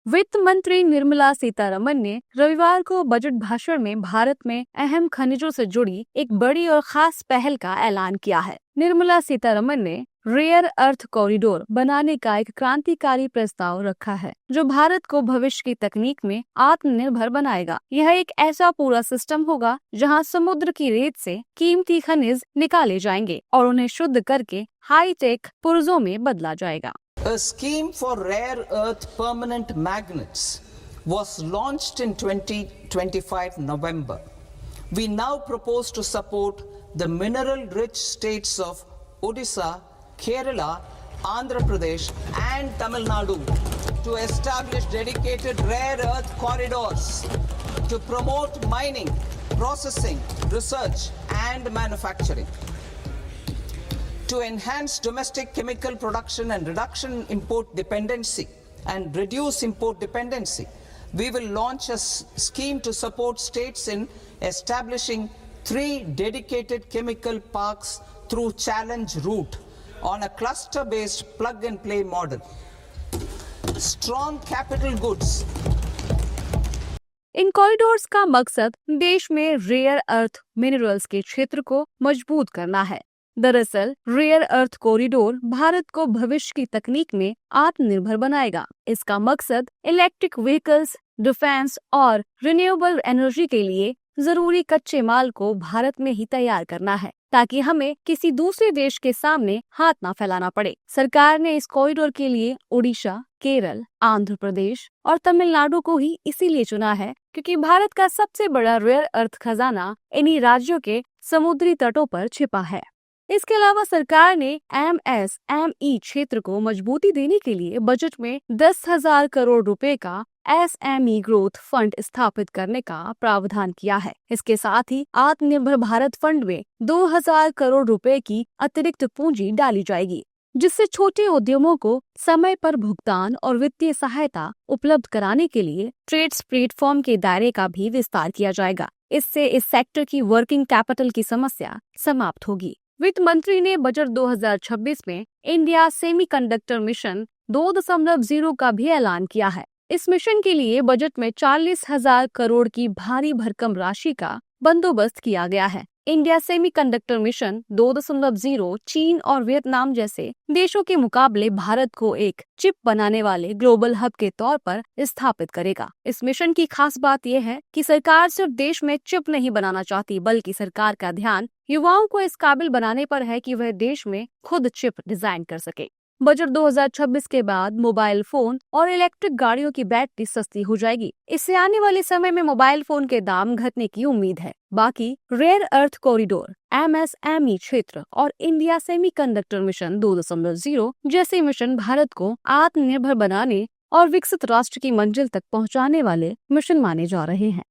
वित्त मंत्री निर्मला सीतारमण ने रविवार को बजट भाषण में भारत में अहम खनिजों से जुड़ी एक बड़ी और खास पहल का ऐलान किया है। निर्मला सीतारमण ने रेयर अर्थ कॉरिडोर बनाने का एक क्रांतिकारी प्रस्ताव रखा है, जो भारत को भविष्य की तकनीक में आत्मनिर्भर बनाएगा। यह एक ऐसा पूरा सिस्टम होगा जहां समुद्र की रेत से कीमती खनिज निकाले जाएंगे और उन्हें शुद्ध करके हाईटेक पुर्जों में बदला जाएगा। A scheme for rare earth permanent magnets was launched in 2025 November. We now propose to support the mineral-rich states of Odisha, Kerala, Andhra Pradesh and Tamil Nadu to establish dedicated rare earth corridors to promote mining, processing, research and manufacturing. To enhance domestic chemical production and reduction import dependency and reduce import dependency, we will launch a scheme to support states in establishing 3 dedicated chemical parks through challenge route on a cluster-based plug-and-play model. Strong capital goods. In corridors का मकसद देश में rare earth minerals के क्षेत्र को मजबूत करना है। दरअसल रेयर अर्थ कॉरिडोर भारत को भविष्य की तकनीक में आत्मनिर्भर बनाएगा। इसका मकसद इलेक्ट्रिक व्हीकल्स, डिफेंस और रिन्यूएबल एनर्जी के लिए जरूरी कच्चे माल को भारत में ही तैयार करना है, ताकि हमें किसी दूसरे देश के सामने हाथ ना फैलाना पड़े। सरकार ने इस कॉरिडोर के लिए ओडिशा, केरल, आंध्र प्रदेश और तमिलनाडु को ही इसीलिए चुना है क्योंकि भारत का सबसे बड़ा रेयर अर्थ खजाना इन्हीं राज्यों के समुद्री तटों पर छिपा है। इसके अलावा सरकार ने MSME क्षेत्र को मजबूती देने के लिए बजट में 10,000 करोड़ रुपए का SME ग्रोथ फंड स्थापित करने का प्रावधान किया है। इसके साथ ही आत्मनिर्भर भारत फंड में 2,000 करोड़ रुपए की अतिरिक्त पूंजी डाली जाएगी, जिससे छोटे उद्यमों को समय पर भुगतान और वित्तीय सहायता उपलब्ध कराने के लिए ट्रेड्स प्लेटफॉर्म के दायरे का भी विस्तार किया जाएगा। इससे इस सेक्टर की वर्किंग कैपिटल की समस्या समाप्त होगी। वित्त मंत्री ने बजट 2026 में इंडिया सेमीकंडक्टर मिशन 2.0 का भी ऐलान किया है। इस मिशन के लिए बजट में 40,000 करोड़ की भारी भरकम राशि का बंदोबस्त किया गया है। इंडिया सेमीकंडक्टर मिशन 2.0 चीन और वियतनाम जैसे देशों के मुकाबले भारत को एक चिप बनाने वाले ग्लोबल हब के तौर पर स्थापित करेगा। इस मिशन की खास बात यह है कि सरकार सिर्फ देश में चिप नहीं बनाना चाहती, बल्कि सरकार का ध्यान युवाओं को इस काबिल बनाने पर है कि वह देश में खुद चिप डिजाइन कर सके। बजट 2026 के बाद मोबाइल फोन और इलेक्ट्रिक गाड़ियों की बैटरी सस्ती हो जाएगी। इससे आने वाले समय में मोबाइल फोन के दाम घटने की उम्मीद है। बाकी रेयर अर्थ कॉरिडोर, MSME क्षेत्र और इंडिया सेमीकंडक्टर मिशन 2.0 जैसे मिशन भारत को आत्मनिर्भर बनाने और विकसित राष्ट्र की मंजिल तक पहुंचाने वाले मिशन माने जा रहे हैं।